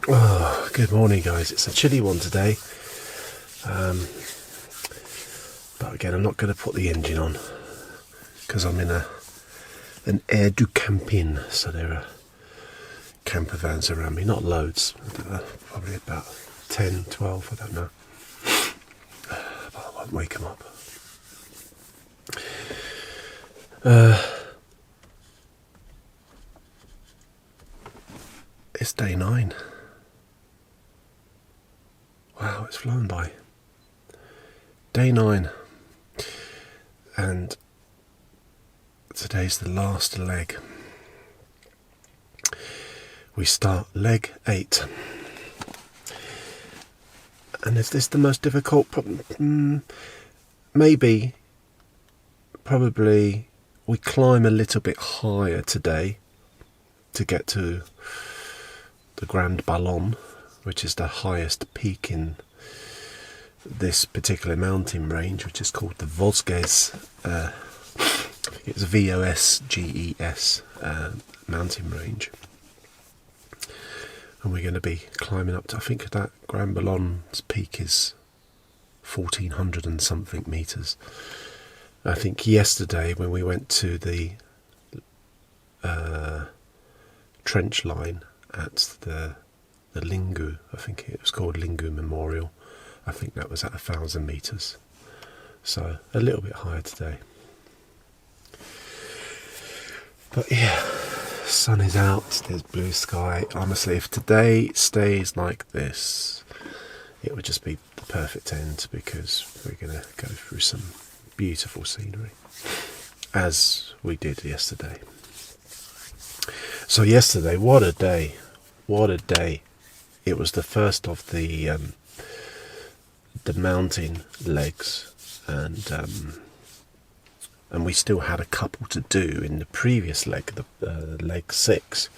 Oh, good morning, guys. It's a chilly one today, but again, I'm not going to put the engine on because I'm in an air du camping, so there are camper vans around me. Not loads, probably about 10, 12, I don't know, but I won't wake them up. It's day 9. Wow, it's flown by. Day 9, and today's the last leg. We start leg 8. And is this the most difficult? Maybe, probably, we climb a little bit higher today to get to the Grand Ballon, which is the highest peak in this particular mountain range, which is called the Vosges, I think it's VOSGES mountain range. And we're going to be climbing up to, I think that Grand Ballon's peak is 1400 and something meters. I think yesterday when we went to the trench line at the Lingu, I think it was called Lingu Memorial, I think that was at 1000 meters, so a little bit higher today. But yeah, sun is out, there's blue sky. Honestly, if today stays like this, it would just be the perfect end, because we're going to go through some beautiful scenery, as we did yesterday. So yesterday, what a day, what a day. It was the first of the mountain legs, and we still had a couple to do in the previous leg, the leg 6,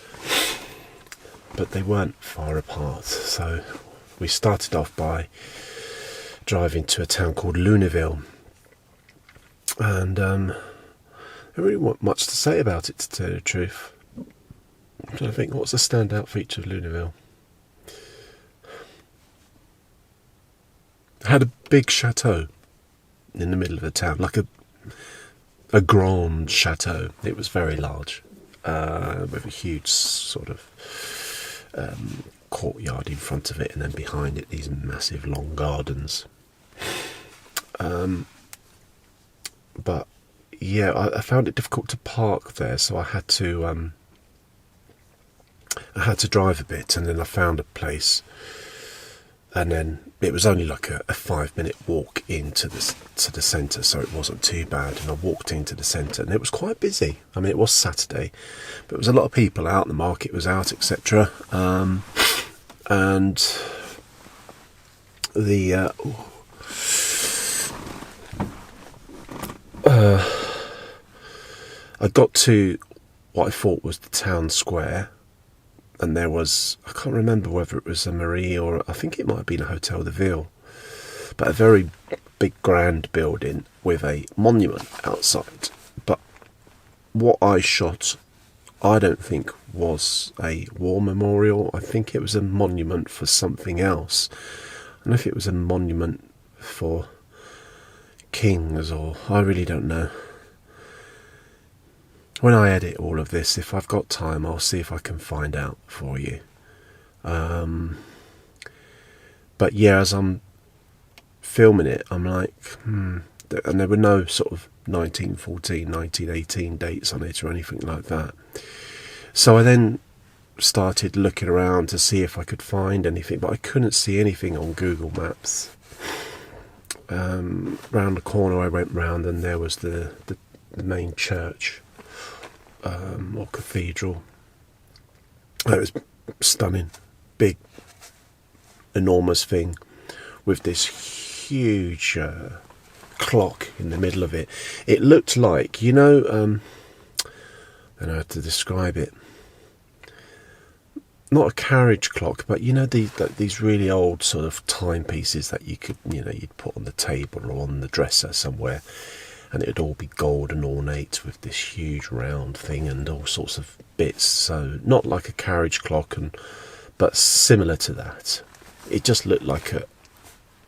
but they weren't far apart. So we started off by driving to a town called Lunéville, and I don't really want much to say about it, to tell you the truth. I'm trying to think, what's the standout feature of Lunéville? It had a big chateau in the middle of the town, like a grand chateau. It was very large, with a huge sort of courtyard in front of it, and then behind it these massive long gardens. But yeah, I found it difficult to park there, so I had to drive a bit, and then I found a place, and then it was only like a 5-minute walk into the centre, so it wasn't too bad. And I walked into the centre, and it was quite busy. I mean, it was Saturday, but there was a lot of people out. The market was out, etc. And the I got to what I thought was the town square, and there was, I can't remember whether it was a Marie or I think it might have been a Hotel de Ville, but a very big grand building with a monument outside. But what I shot, I don't think was a war memorial. I think it was a monument for something else. I don't know if it was a monument for kings, or I really don't know. When I edit all of this, if I've got time, I'll see if I can find out for you. But yeah, as I'm filming it, I'm like, and there were no sort of 1914, 1918 dates on it or anything like that. So I then started looking around to see if I could find anything, but I couldn't see anything on Google Maps. Round the corner I went round, and there was the main church. Or cathedral. It was stunning, big, enormous thing with this huge clock in the middle of it. It looked like, you know, I don't know how to describe it. Not a carriage clock, but you know these really old sort of timepieces that you could, you know, you'd put on the table or on the dresser somewhere. And it would all be gold and ornate with this huge round thing and all sorts of bits. So not like a carriage clock, but similar to that. It just looked like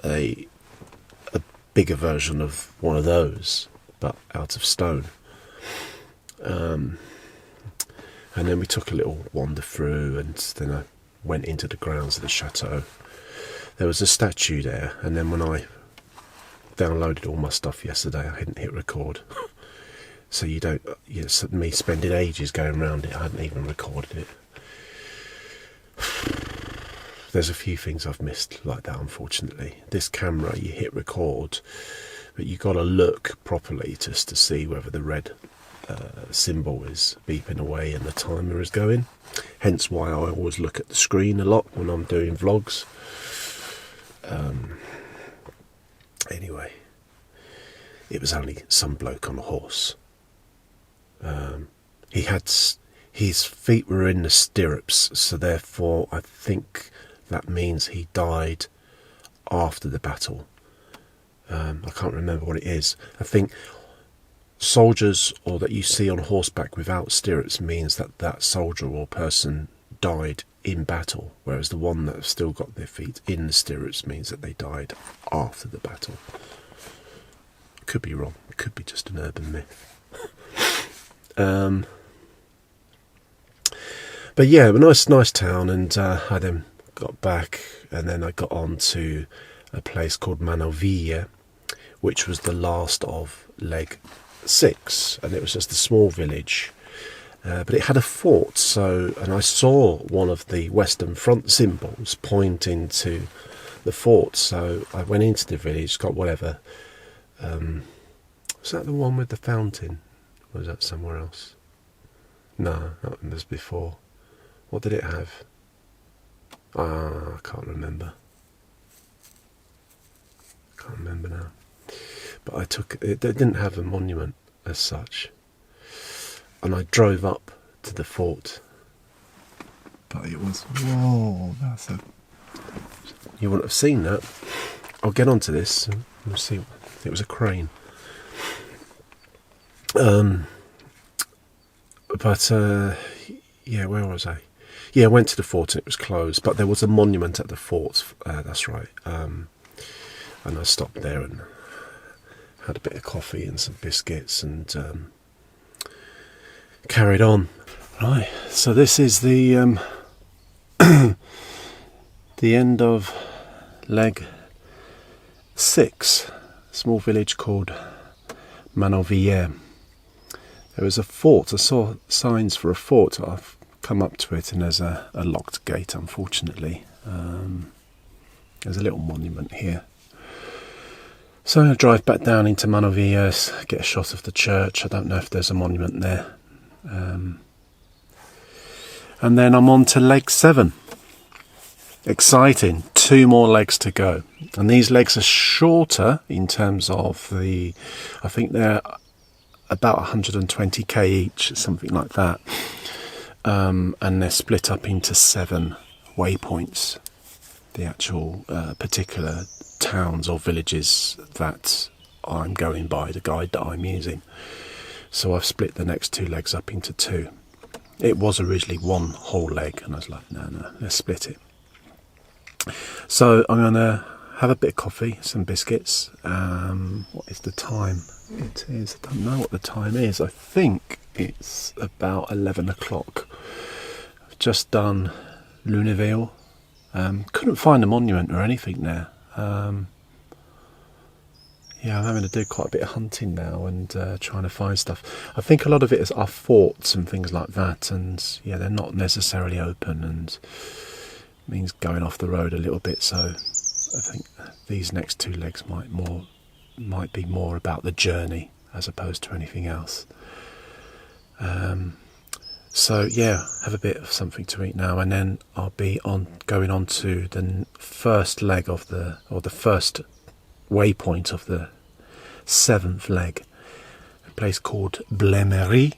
a bigger version of one of those, but out of stone. And then we took a little wander through, and then I went into the grounds of the chateau. There was a statue there, and then when I downloaded all my stuff yesterday, I hadn't hit record. So you don't, me spending ages going around it, I hadn't even recorded it. There's a few things I've missed like that, unfortunately. This camera, you hit record, but you got to look properly just to see whether the red symbol is beeping away and the timer is going. Hence why I always look at the screen a lot when I'm doing vlogs. Anyway, it was only some bloke on a horse. his feet were in the stirrups, so therefore I think that means he died after the battle. I can't remember what it is. I think soldiers, or that you see on horseback without stirrups, means that that soldier or person died in battle, whereas the one that have still got their feet in the stirrups means that they died after the battle. Could be wrong. It could be just an urban myth. But yeah, a nice town, and I then got back, and then I got on to a place called Einville, which was the last of leg 6, and it was just a small village, but it had a fort. And I saw one of the Western Front symbols pointing to the fort, so I went into the village, got whatever. Was that the one with the fountain? Or was that somewhere else? No, that was before. What did it have? I can't remember. Can't remember now. But I took it. It didn't have a monument as such, and I drove up to the fort. But it was, whoa! That's a. You wouldn't have seen that. I'll get onto this. And we'll see. It was a crane. Yeah, where was I? Yeah, I went to the fort and it was closed, but there was a monument at the fort. That's right. And I stopped there and had a bit of coffee and some biscuits and carried on. Right, so this is the the end of leg 6, a small village called Einville. There was a fort. I saw signs for a fort. I've come up to it and there's a locked gate, unfortunately. There's a little monument here. So I'm going to drive back down into Einville, get a shot of the church. I don't know if there's a monument there. And then I'm on to leg 7. Exciting. 2 more legs to go. And these legs are shorter in terms of I think they're about 120k each, something like that. And they're split up into 7 waypoints. The actual particular towns or villages that I'm going by, the guide that I'm using. So I've split the next 2 legs up into 2. It was originally 1 whole leg, and I was like, no, let's split it. So I'm going to have a bit of coffee, some biscuits. What is the time? It is, I don't know what the time is. I think it's about 11 o'clock. I've just done Lunéville. Couldn't find a monument or anything there. Yeah, I'm having to do quite a bit of hunting now and trying to find stuff. I think a lot of it are forts and things like that, and yeah, they're not necessarily open, and means going off the road a little bit. So I think these next 2 legs might be more about the journey as opposed to anything else. So yeah, have a bit of something to eat now, and then I'll be going on to the first leg of the first waypoint of the 7th leg, a place called Blaimery,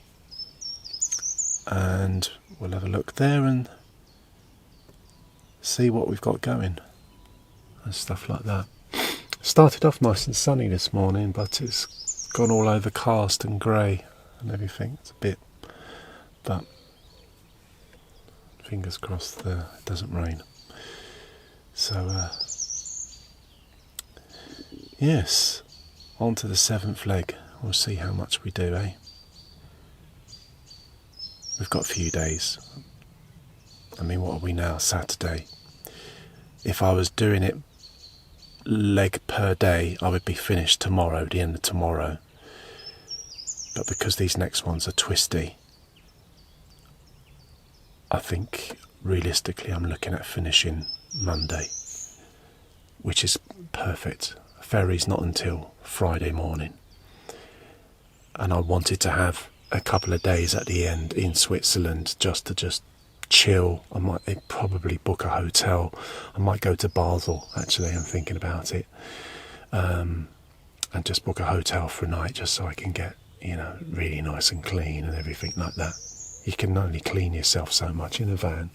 and we'll have a look there and see what we've got going and stuff like that. Started off nice and sunny this morning, but it's gone all overcast and grey and everything. It's a bit, but fingers crossed it doesn't rain. So yes, on to the 7th leg. We'll see how much we do, eh? We've got a few days. I mean, what are we now? Saturday. If I was doing it leg per day, I would be finished tomorrow, the end of tomorrow. But because these next ones are twisty, I think realistically I'm looking at finishing Monday, which is perfect. Ferry's not until Friday morning, and I wanted to have a couple of days at the end in Switzerland just to chill. I might probably book a hotel. I might go to Basel, actually. I'm thinking about it, and just book a hotel for a night just so I can get, really nice and clean and everything like that. you can only clean yourself so much in a van.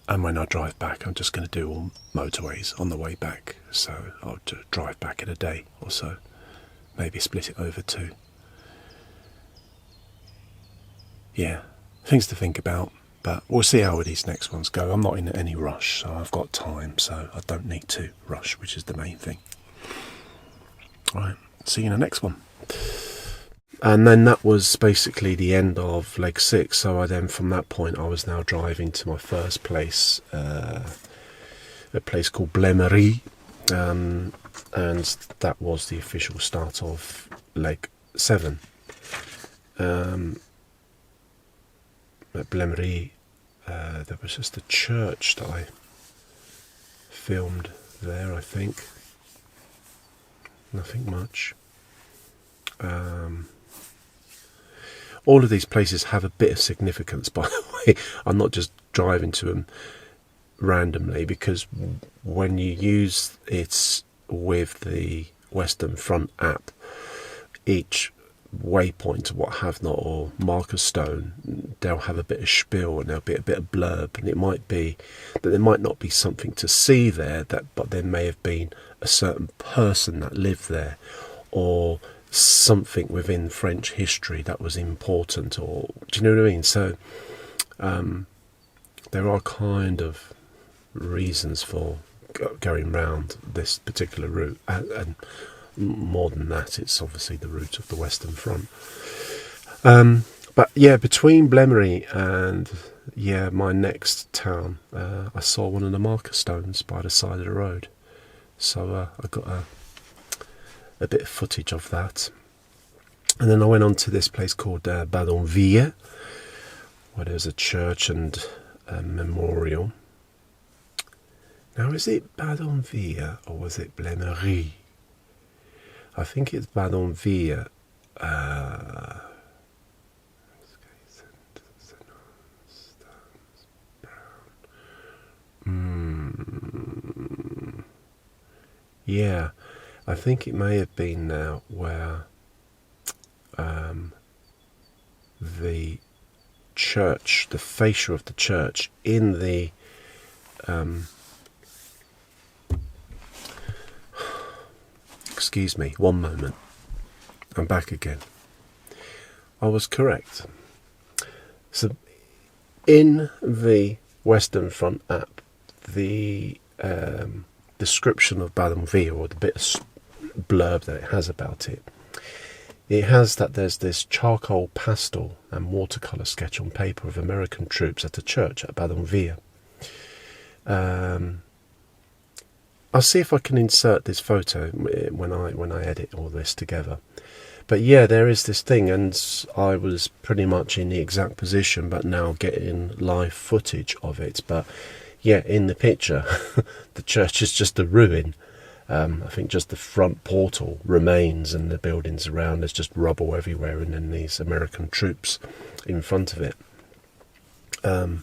And when I drive back, I'm just going to do all motorways on the way back. So I'll drive back in a day or so. Maybe split it over 2. Yeah, things to think about. But we'll see how these next ones go. I'm not in any rush, so I've got time. So I don't need to rush, which is the main thing. All right, see you in the next one. And then that was basically the end of leg 6. So I then, from that point, I was now driving to my first place, a place called Blemery, and that was the official start of leg 7. At Blemery, there was just a church that I filmed there, I think. Nothing much. All of these places have a bit of significance, by the way. I'm not just driving to them randomly, because when you use it with the Western Front app, each waypoint, what have not, or marker stone, they'll have a bit of spiel and there'll be a bit of blurb, and it might be that there might not be something to see there, but there may have been a certain person that lived there, or something within French history that was important, or do you know what I mean? So there are kind of reasons for going round this particular route, and more than that, it's obviously the route of the Western Front. But yeah, between Blemery and my next town, I saw one of the marker stones by the side of the road, so I got a bit of footage of that. And then I went on to this place called Badonville, where there's a church and a memorial. Now, is it Badonville or was it Blemery? I think it's Badonville. Yeah, I think it may have been now where the church, the fascia of the church in the excuse me, one moment, I'm back again. I was correct. So in the Western Front app, the description of Badonville, or the bit of blurb that it has about it, it has that there's this charcoal pastel and watercolour sketch on paper of American troops at a church at Badonville. I'll see if I can insert this photo when I edit all this together. But yeah, there is this thing, and I was pretty much in the exact position, but now getting live footage of it. But yeah, in the picture, the church is just a ruin. I think just the front portal remains, and the buildings around, there's just rubble everywhere, and then these American troops in front of it. But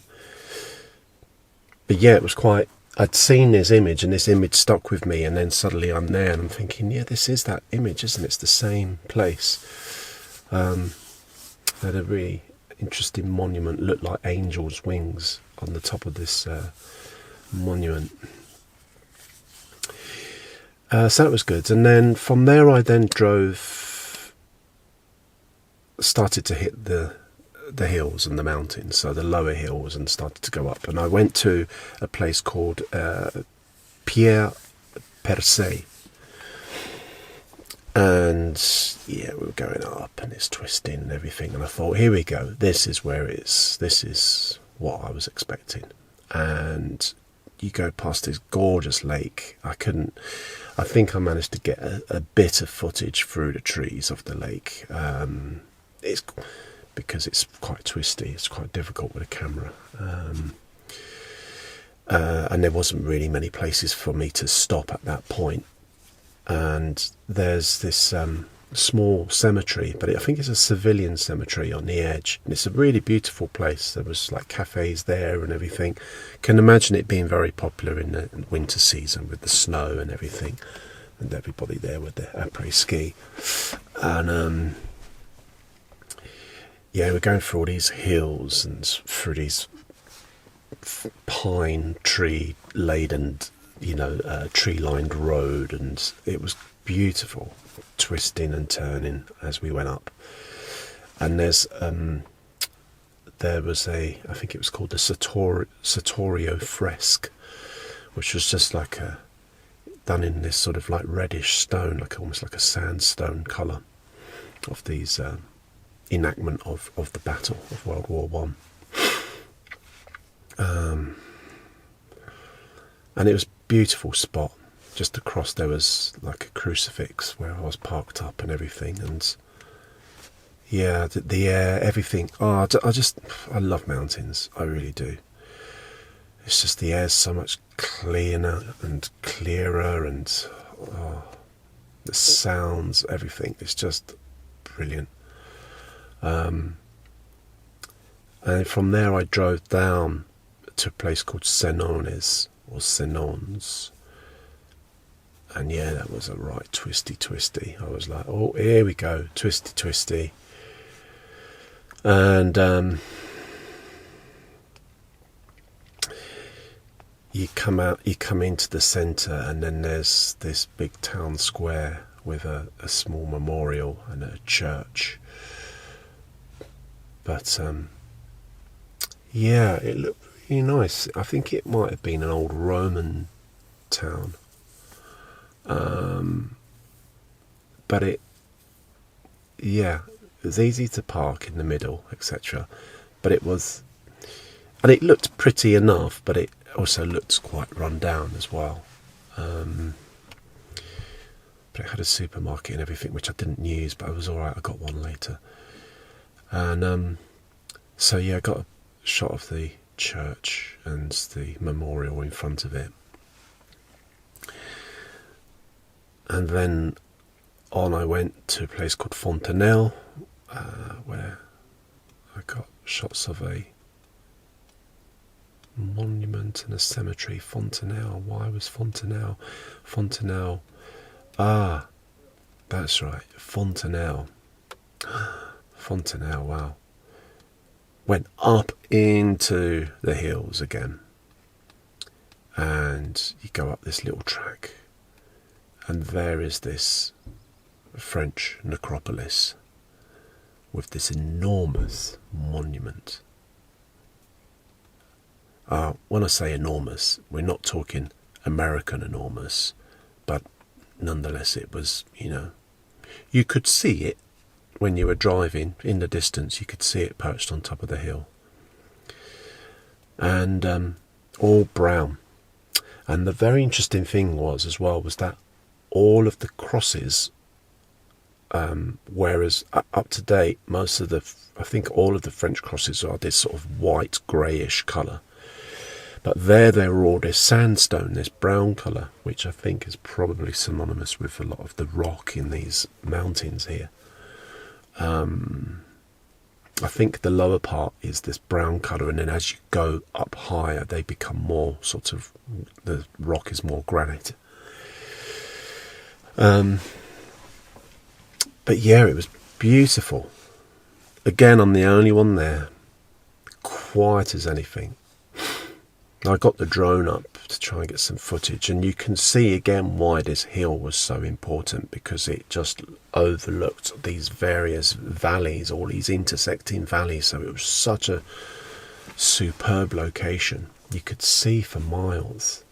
yeah, it was quite... I'd seen this image, and this image stuck with me, and then suddenly I'm there, and I'm thinking, yeah, this is that image, isn't it? It's the same place. Had a really interesting monument, looked like angels' wings on the top of this monument. So that was good. And then from there I then started to hit the hills and the mountains, so the lower hills, and started to go up. And I went to a place called Pierre Percé. And yeah, we were going up, and it's twisting and everything. And I thought, here we go. This is where it is. This is what I was expecting. And you go past this gorgeous lake. I think I managed to get a bit of footage through the trees of the lake. It's because it's quite twisty. It's quite difficult with a camera. And there wasn't really many places for me to stop at that point. And there's this small cemetery, but I think it's a civilian cemetery on the edge, and it's a really beautiful place. There was like cafes there and everything. Can imagine it being very popular in the winter season with the snow and everything. and everybody there with their après ski, and yeah, we're going through all these hills and through these pine tree laden, tree lined road, and it was beautiful, twisting and turning as we went up. And there was I think it was called the Sartorio fresque, which was just like done in this sort of like reddish stone, like almost like a sandstone colour, of these enactment of the battle of World War One. And it was a beautiful spot. Just across there was like a crucifix where I was parked up and everything, and yeah, the air, everything. I love mountains, I really do. It's just the air's so much clearer, and the sounds, everything. It's just brilliant. And from there I drove down to a place called Senones, or Senons. And yeah, that was a right twisty. I was like, oh, here we go, twisty. And you come into the centre, and then there's this big town square with a small memorial and a church. But yeah, it looked really nice. I think it might have been an old Roman town. But it was easy to park in the middle, etc. But it looked pretty enough, but it also looked quite run down as well. But it had a supermarket and everything, which I didn't use, but I was alright, I got one later. And so yeah, I got a shot of the church and the memorial in front of it. And then on I went to a place called Fontenelle, where I got shots of a monument and a cemetery. Fontenelle, why was Fontenelle? Fontenelle, that's right, Fontenelle. Fontenelle, wow. Went up into the hills again, and you go up this little track, and there is this French necropolis with this enormous monument. When I say enormous, we're not talking American enormous, but nonetheless it was, you could see it when you were driving in the distance. You could see it perched on top of the hill, and all brown. And the very interesting thing was that all of the crosses, whereas up to date I think all of the French crosses are this sort of white greyish colour, but they were all this sandstone, this brown colour, which I think is probably synonymous with a lot of the rock in these mountains here. I think the lower part is this brown colour, and then as you go up higher they become more the rock is more granite. But yeah, it was beautiful. Again, I'm the only one there, quiet as anything. I got the drone up to try and get some footage, and you can see again why this hill was so important, because it just overlooked these various valleys, all these intersecting valleys, so it was such a superb location. You could see for miles.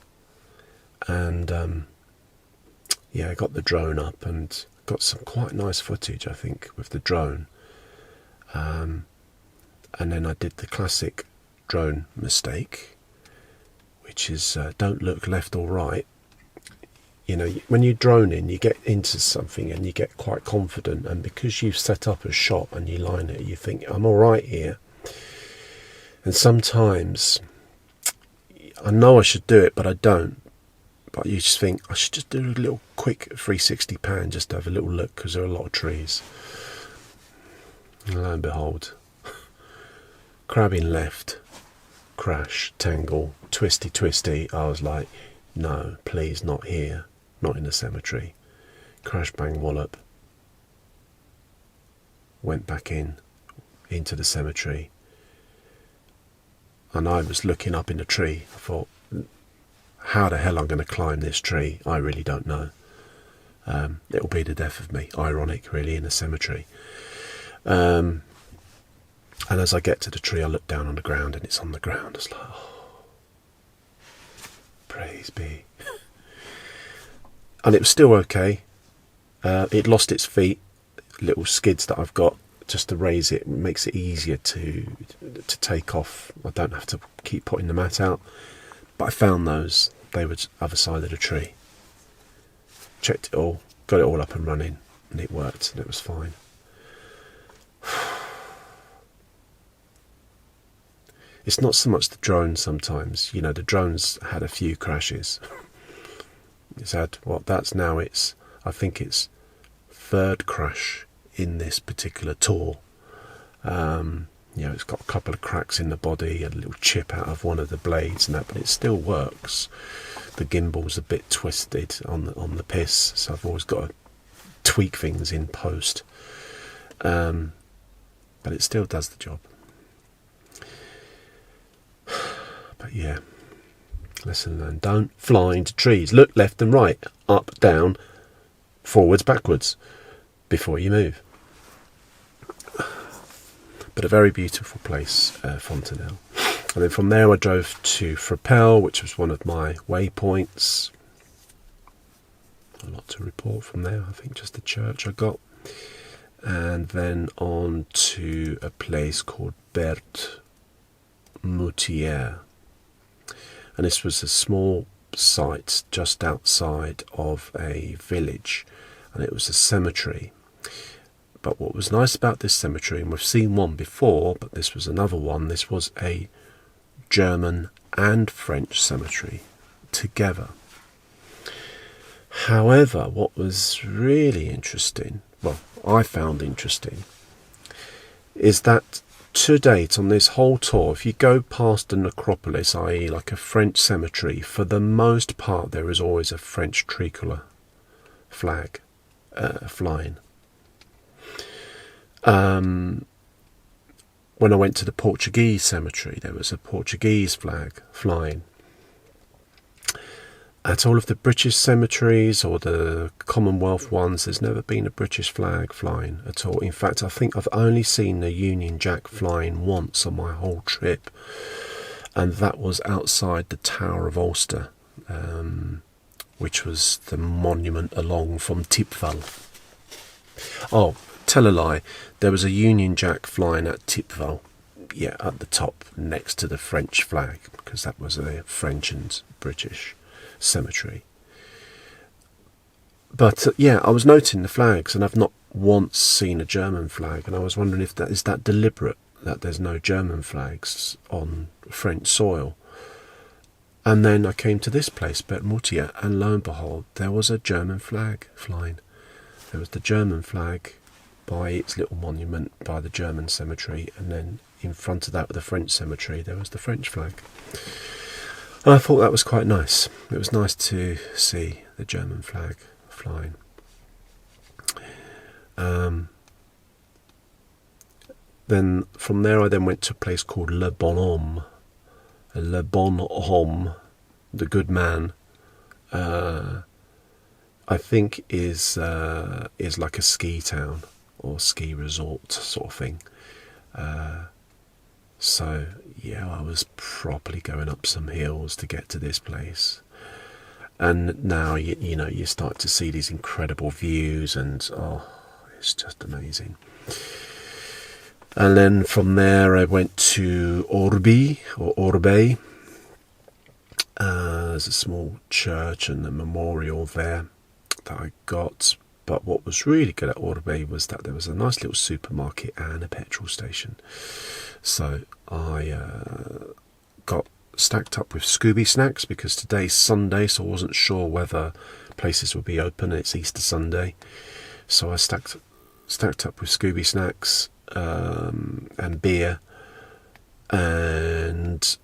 And I got the drone up and got some quite nice footage, I think, with the drone. And then I did the classic drone mistake, which is don't look left or right. When you drone in, you get into something and you get quite confident, and because you've set up a shot and you line it, you think, I'm all right here. And sometimes I know I should do it, but I don't. But you just think, I should just do a little quick 360 pan just to have a little look, because there are a lot of trees. And lo and behold, crabbing left, crash, tangle, twisty. I was like, no, please, not here. not in the cemetery. Crash, bang, wallop. Went back into the cemetery. And I was looking up in the tree. I thought, how the hell I'm going to climb this tree? I really don't know. It'll be the death of me. Ironic, really, in a cemetery. And as I get to the tree, I look down on the ground, and it's on the ground. It's like, oh, praise be. And it was still okay. It lost its feet, little skids that I've got just to raise it. It makes it easier to take off. I don't have to keep putting the mat out. But I found those. They were other side of the tree. Checked it all, got it all up and running, and it worked, and it was fine. It's not so much the drone sometimes. You know, the drone's had a few crashes. It's had, well, that's now its, I think it's third crash in this particular tour. You know, it's got a couple of cracks in the body, a little chip out of one of the blades and that, but it still works. The gimbal's a bit twisted on the piss, so I've always got to tweak things in post. But it still does the job. But yeah, lesson learned. Don't fly into trees. Look left and right, up, down, forwards, backwards, before you move. But a very beautiful place, Fontenelle. And then from there I drove to Frappel, which was one of my waypoints. A lot to report from there, I think just the church I got. And then on to a place called Berthe-Moutier. And this was a small site just outside of a village, and it was a cemetery. But what was nice about this cemetery, and we've seen one before, but this was another one, this was a German and French cemetery together. However, what was really interesting, well, I found interesting, is that to date on this whole tour, if you go past a necropolis, i.e. like a French cemetery, for the most part there is always a French tricolour flag flying. When I went to the Portuguese cemetery, there was a Portuguese flag flying. At all of the British cemeteries or the Commonwealth ones, there's never been a British flag flying at all. In fact, I think I've only seen the Union Jack flying once on my whole trip, and that was outside the Tower of Ulster, which was the monument along from Tipval. Oh, tell a lie, there was a Union Jack flying at Tipval, yeah, at the top next to the French flag, because that was a French and British cemetery. But yeah, I was noting the flags, and I've not once seen a German flag, and I was wondering if that is that deliberate, that there's no German flags on French soil. And then I came to this place, Berthe-Moutier, and lo and behold, there was a German flag flying. There was the German flag by its little monument by the German cemetery, and then in front of that with the French cemetery there was the French flag. And I thought that was quite nice. It was nice to see the German flag flying. Then from there I then went to a place called Le Bonhomme. Le Bonhomme, the good man, I think is like a ski town or ski resort sort of thing. So yeah, I was properly going up some hills to get to this place. And now you know, you start to see these incredible views, and oh, it's just amazing. And then from there I went to Orbe. There's a small church and a memorial there that I got. But what was really good at Orbe was that there was a nice little supermarket and a petrol station. So I got stacked up with Scooby snacks, because today's Sunday, so I wasn't sure whether places would be open. It's Easter Sunday, so I stacked up with Scooby snacks and beer, and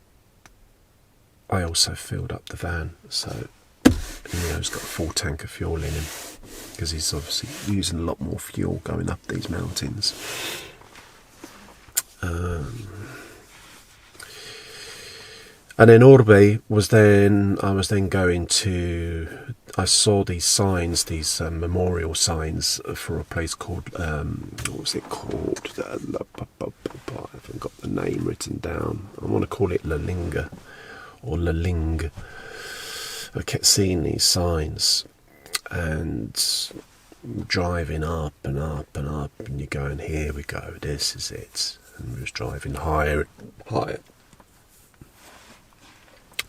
I also filled up the van. So Neo's got a full tank of fuel in him, because he's obviously using a lot more fuel going up these mountains. And then Orbe was then, I was then going to, I saw these signs, these memorial signs for a place called, what was it called? I haven't got the name written down. I want to call it Lalinga, or Laling. I kept seeing these signs and driving up and up and up, and you're going, here we go, this is it. And we was driving higher and higher.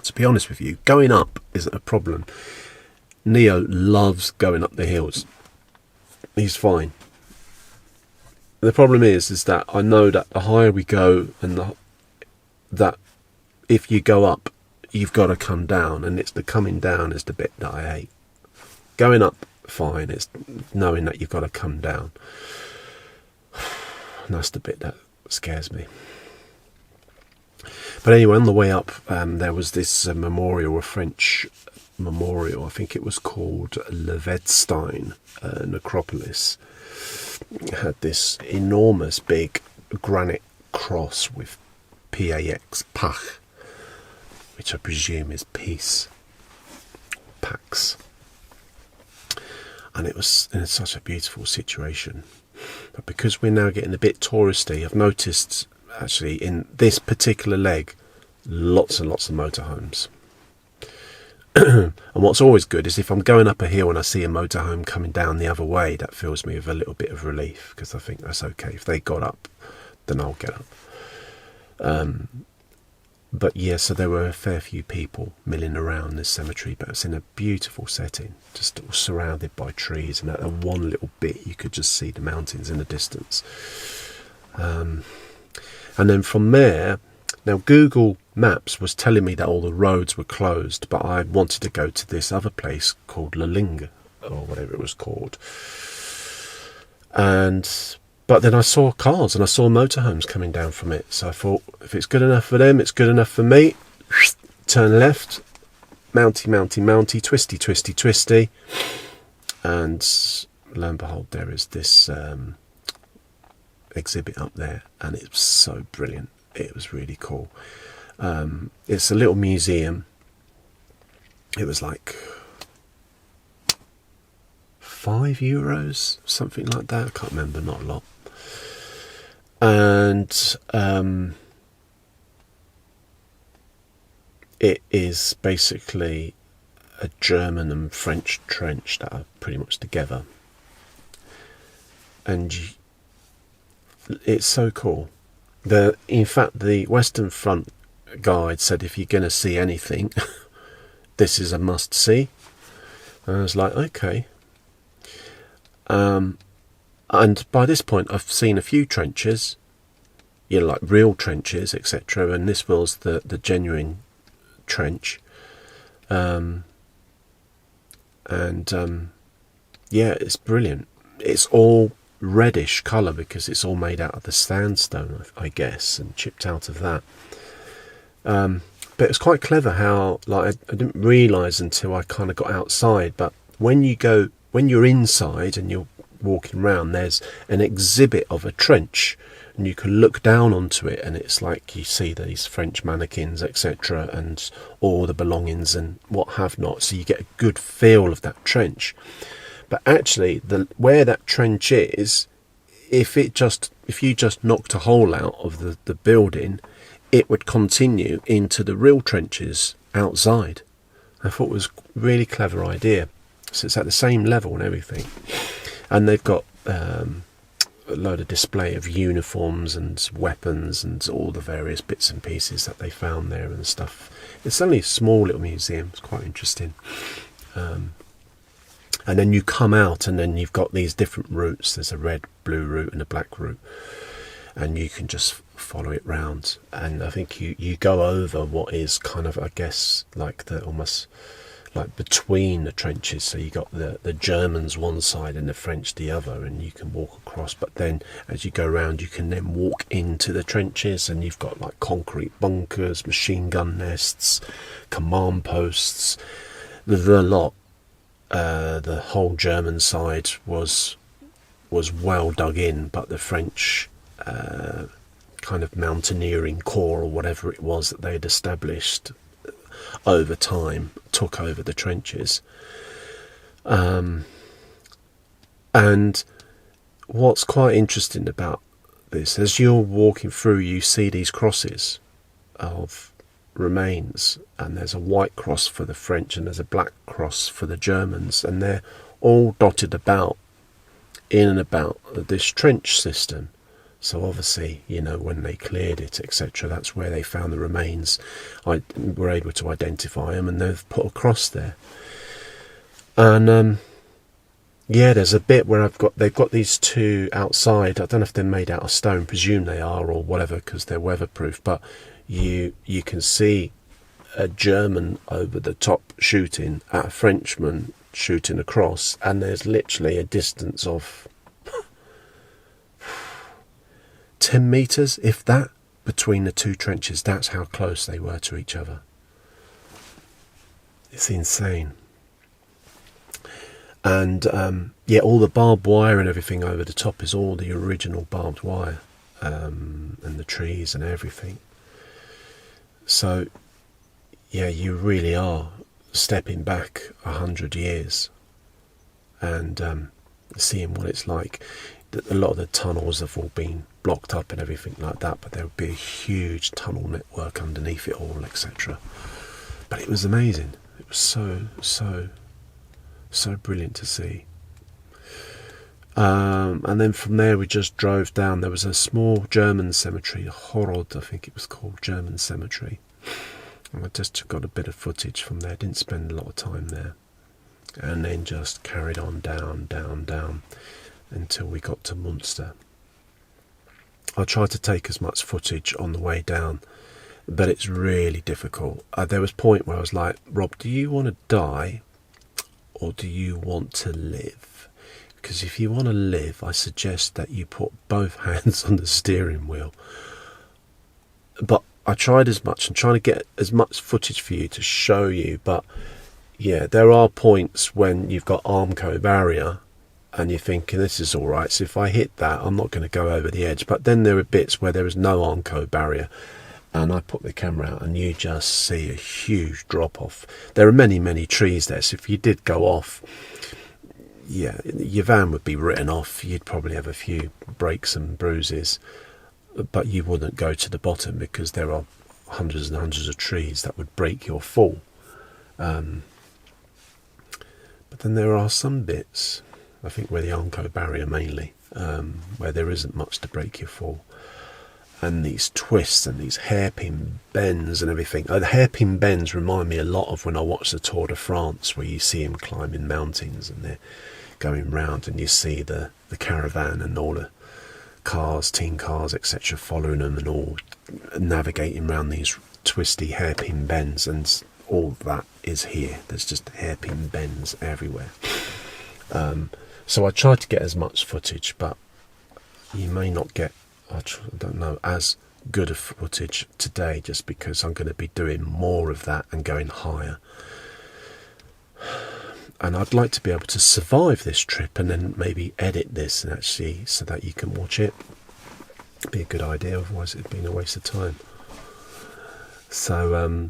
To be honest with you, going up isn't a problem. Neo loves going up the hills. He's fine. The problem is that I know that the higher we go, and that if you go up, you've got to come down, and it's the coming down is the bit that I hate. Going up, fine. It's knowing that you've got to come down. And that's the bit that scares me. But anyway, on the way up, there was this memorial, a French memorial. I think it was called Levedstein Necropolis. It had this enormous big granite cross with PAX, Pach, which I presume is peace, Pax. And it was in such a beautiful situation. But because we're now getting a bit touristy, I've noticed actually in this particular leg lots and lots of motorhomes. And what's always good is if I'm going up a hill and I see a motorhome coming down the other way, that fills me with a little bit of relief, because I think that's okay. If they got up, then I'll get up. But yeah, so there were a fair few people milling around this cemetery, but it's in a beautiful setting, just surrounded by trees, and at one little bit you could just see the mountains in the distance. And then from there, now Google Maps was telling me that all the roads were closed, but I wanted to go to this other place called Laling, or whatever it was called. But then I saw cars and I saw motorhomes coming down from it. So I thought, if it's good enough for them, it's good enough for me. Turn left, mounty, twisty. And lo and behold, there is this exhibit up there, and it was so brilliant. It was really cool. It's a little museum. It was like €5, something like that. I can't remember, not a lot. And it is basically a German and French trench that are pretty much together. And it's so cool. In fact, the Western Front guide said if you're going to see anything, this is a must-see. And I was like, okay. And by this point, I've seen a few trenches, like real trenches, etc. And this was the genuine trench. Yeah, it's brilliant. It's all reddish colour because it's all made out of the sandstone, I guess, and chipped out of that. But it's quite clever how, like, I didn't realise until I kind of got outside, but when you're inside and you're walking around, there's an exhibit of a trench, and you can look down onto it, and it's like you see these French mannequins, etc., and all the belongings and what have not, so you get a good feel of that trench. But actually, where that trench is, if you just knocked a hole out of the building, it would continue into the real trenches outside. I thought it was a really clever idea. So it's at the same level and everything. And they've got a load of display of uniforms and weapons and all the various bits and pieces that they found there and stuff. It's only a small little museum. It's quite interesting. And then you come out, and then you've got these different routes. There's a red, blue route and a black route. And you can just follow it round. And I think you go over what is kind of, I guess, like almost like between the trenches. So you got the Germans one side and the French the other, and you can walk across. But then as you go around, you can then walk into the trenches, and you've got like concrete bunkers, machine gun nests, command posts, the lot. the whole German side was well dug in, but the French kind of mountaineering corps or whatever it was that they'd established over time took over the trenches. And what's quite interesting about this, as you're walking through, you see these crosses of remains, and there's a white cross for the French and there's a black cross for the Germans, and they're all dotted about in and about this trench system. So obviously, you know, when they cleared it, etc., that's where they found the remains. I were able to identify them, and they've put a cross there. And yeah, there's a bit where they've got these two outside. I don't know if they're made out of stone, presume they are, or whatever, because they're weatherproof. But you can see a German over the top shooting at a Frenchman shooting across, and there's literally a distance of 10 meters, if that, between the two trenches. That's how close they were to each other. It's insane. And yeah, all the barbed wire and everything over the top is all the original barbed wire, and the trees and everything. So yeah, you really are stepping back 100 years and seeing what it's like. A lot of the tunnels have all been blocked up and everything like that, but there would be a huge tunnel network underneath it all, etc. But it was amazing. It was so brilliant to see. And then from there we just drove down. There was a small German cemetery, Horod, I think it was called, German cemetery. And I just got a bit of footage from there. Didn't spend a lot of time there. And then just carried on down until we got to Munster. I tried to take as much footage on the way down, but it's really difficult. There was a point where I was like, Rob, do you want to die or do you want to live? Because if you want to live, I suggest that you put both hands on the steering wheel. But I tried as much. I'm trying to get as much footage for you to show you, but yeah, there are points when you've got Armco barrier and you're thinking this is alright, so if I hit that I'm not going to go over the edge. But then there are bits where there is no Armco barrier, and I put the camera out and you just see a huge drop off. There are many trees there, so if you did go off, yeah, your van would be written off. You'd probably have a few breaks and bruises, but you wouldn't go to the bottom because there are hundreds and hundreds of trees that would break your fall. But then there are some bits, I think where the Armco barrier mainly, where there isn't much to break your fall. And these twists and these hairpin bends and everything. The hairpin bends remind me a lot of when I watch the Tour de France, where you see him climbing mountains and they're going round and you see the caravan and all the cars, team cars, etc., following them and all navigating around these twisty hairpin bends, and all that is here. There's just hairpin bends everywhere. So I tried to get as much footage, but you may not get, I don't know, as good a footage today, just because I'm going to be doing more of that and going higher. And I'd like to be able to survive this trip and then maybe edit this and actually so that you can watch it. It'd be a good idea, otherwise it'd been a waste of time. So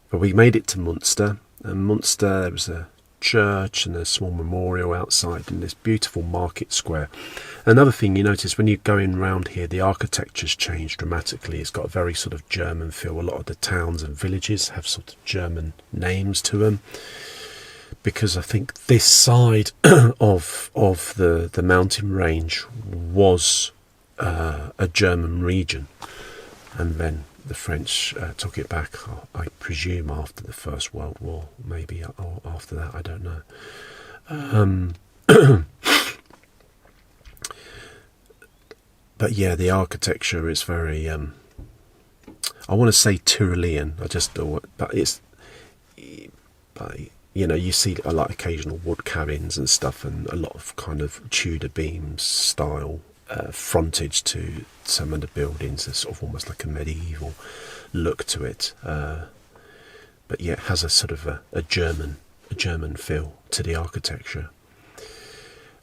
but we made it to Munster, and Munster, there was a church and a small memorial outside in this beautiful market square. Another thing you notice when you're going around here, the architecture's changed dramatically. It's got a very sort of German feel. A lot of the towns and villages have sort of German names to them, because I think this side of the mountain range was a German region, and then the French took it back, I presume, after the First World War, maybe, or after that, I don't know. But yeah, the architecture is very, I want to say Tyrolean, but you know, you see like occasional wood cabins and stuff, and a lot of kind of Tudor beams style frontage to some of the buildings. There's sort of almost like a medieval look to it, but yeah, it has a sort of a German a German feel to the architecture.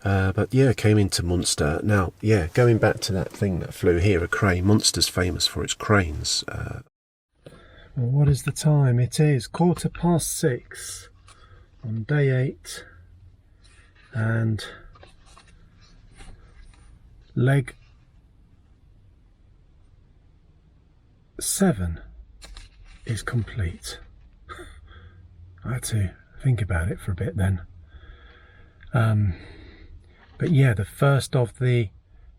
But yeah, came into Munster. Now, yeah, going back to that thing that flew here, a crane. Munster's famous for its cranes. Well, what is the time? It is 6:15 on day 8, and leg 7 is complete. I had to think about it for a bit then. But yeah, the first of the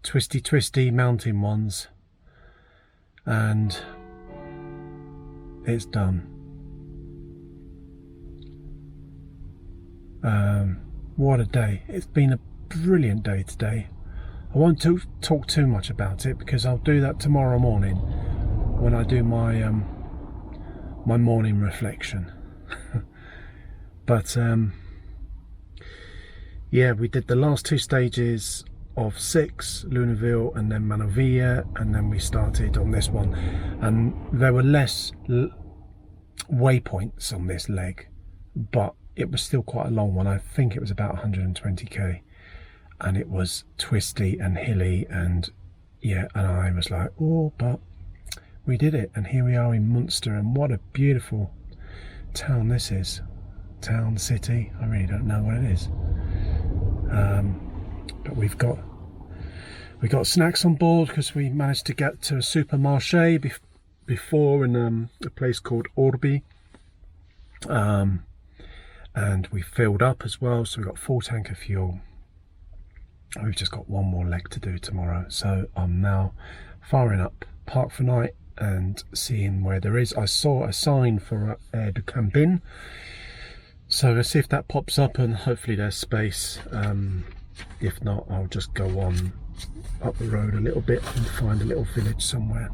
twisty mountain ones, and it's done. What a day. It's been a brilliant day today. I won't talk too much about it because I'll do that tomorrow morning when I do my my morning reflection. But yeah, we did the last 2 stages of 6, Lunaville and then Manovilla, and then we started on this one, and there were less waypoints on this leg, but it was still quite a long one. I think it was about 120k, and it was twisty and hilly, and yeah, and I was like, oh, but we did it, and here we are in Munster, and what a beautiful town this is. Town, city, I really don't know what it is. But we got snacks on board because we managed to get to a supermarché before in a place called Orbi, and we filled up as well, so we got full tank of fuel. We've just got one more leg to do tomorrow, so I'm now firing up Park for Night and seeing where there is. I saw a sign for E10, so let's see if that pops up, and hopefully there's space. If not, I'll just go on up the road a little bit and find a little village somewhere.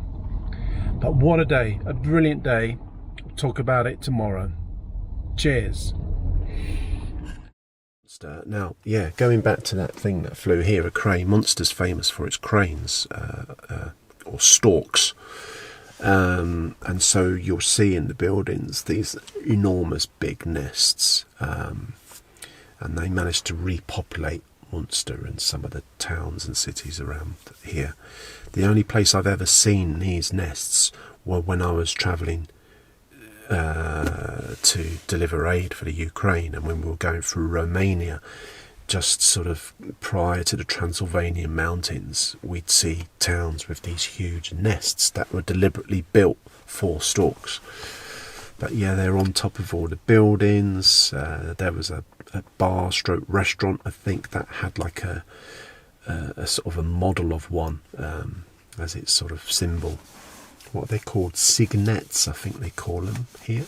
But what a day, a brilliant day. We'll talk about it tomorrow. Cheers. Now, yeah, going back to that thing that flew here, a crane. Munster's famous for its cranes, or stalks. And so you'll see in the buildings these enormous big nests, and they managed to repopulate Munster and some of the towns and cities around here. The only place I've ever seen these nests were when I was travelling to deliver aid for the Ukraine, and when we were going through Romania, just sort of prior to the Transylvanian mountains, we'd see towns with these huge nests that were deliberately built for storks. But yeah, they're on top of all the buildings. There was a bar stroke restaurant, I think, that had like a sort of a model of one as its sort of symbol. What are they called? Signets, I think they call them here.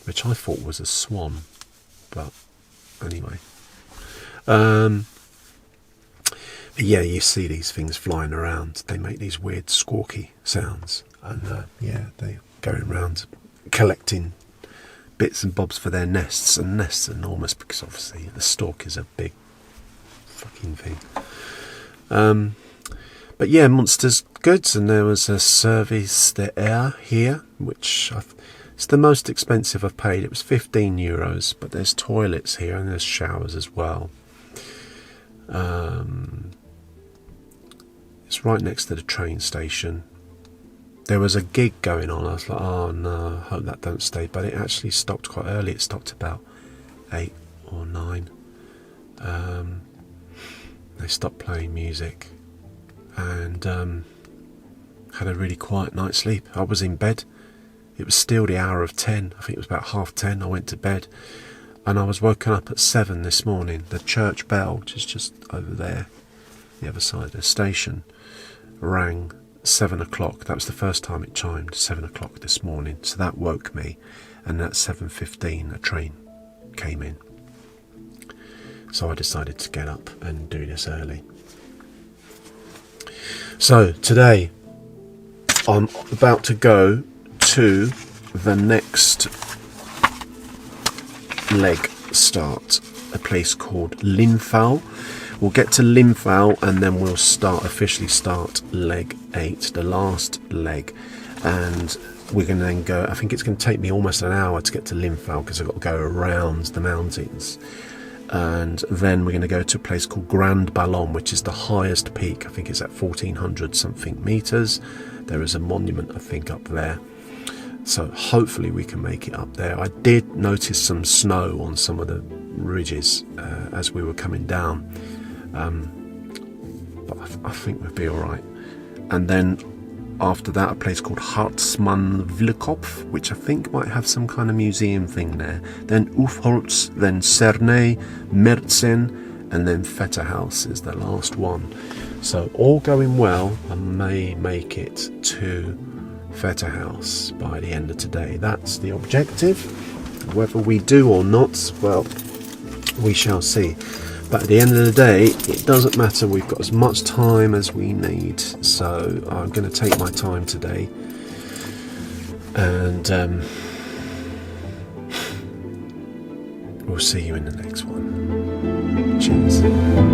Which I thought was a swan, but anyway. Yeah, you see these things flying around. They make these weird squawky sounds, and yeah, they're going around collecting bits and bobs for their nests, and nests are enormous because obviously the stork is a big fucking thing. But yeah, Munster's goods, and there was a service d'air here, which it's the most expensive I've paid. It was €15, but there's toilets here and there's showers as well. It's right next to the train station. There was a gig going on. I was like, oh no, I hope that don't stay. But it actually stopped quite early. It stopped about 8 or 9. They stopped playing music, and had a really quiet night's sleep. I was in bed. It was still the hour of 10. I think it was about 10:30. I went to bed, and I was woken up at 7 this morning. The church bell, which is just over there, the other side of the station, rang 7 o'clock. That was the first time it chimed, 7 o'clock this morning. So that woke me, and at 7:15 a train came in. So I decided to get up and do this early. So today I'm about to go to the next leg start, a place called Linfau. We'll get to Linfau and then we'll officially start leg 8, the last leg. And we're going to then go, I think it's going to take me almost an hour to get to Linfeld because I've got to go around the mountains. And then we're going to go to a place called Grand Ballon, which is the highest peak. I think it's at 1400 something meters. There is a monument, I think, up there. So hopefully we can make it up there. I did notice some snow on some of the ridges as we were coming down. But I think we'll be all right. And then after that, a place called Hartmannswillkopf, which I think might have some kind of museum thing there. Then Ufholz, then Cernay, Mertzen, and then Vetterhaus is the last one. So all going well, I may make it to Vetterhaus by the end of today. That's the objective. Whether we do or not, well, we shall see. But at the end of the day, it doesn't matter. We've got as much time as we need. So I'm going to take my time today. And we'll see you in the next one. Cheers.